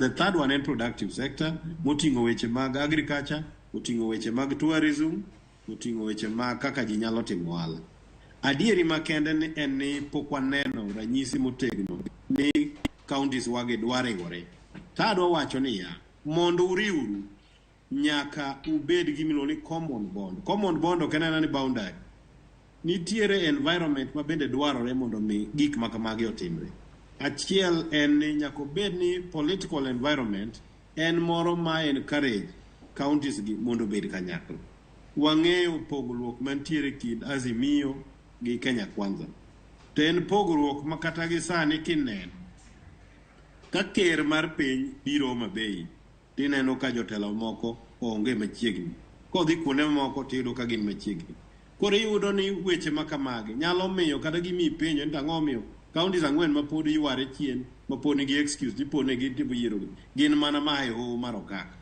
The third one en productive sector, moting'o weche mag agriculture, moting'o weche mag tourism, moting'o weche mag kaka ji nyalo timo ohala. Adieri makende en ni pok waneno ranyisi motegno ni kaontis wage dwarigore. Tadwa wacho ni ya, mondo uriuru nyaka ubed gi miluongo ni common bond. Common bond ok en ni boundary. Nitiere environment ma bende dwarore mondo mi gik ma kamagi otimre. Achiel en ni nyaka bed ni political environment en moro ma encourage counties gi mondo bed kanyakla. Wang'eyo pogruok mantiere kind Azimio gi Kenya Kwanza. To en pogruok ma kata gi sani kineno ka ker mar piny biro Mabei, tineno ka jotelo moko onge machiegni. Kodhi kuonde moko tiyudo ka gin machiegni. Koro iyudo ni weche ma kamagi nyalo miyo kata gimi penjo ni ang'o miyo counties 4 ma pod yware chien, ma pod nigi excuse, ni pod nigi timo yiero, gin mana ma e hoho mar okaka.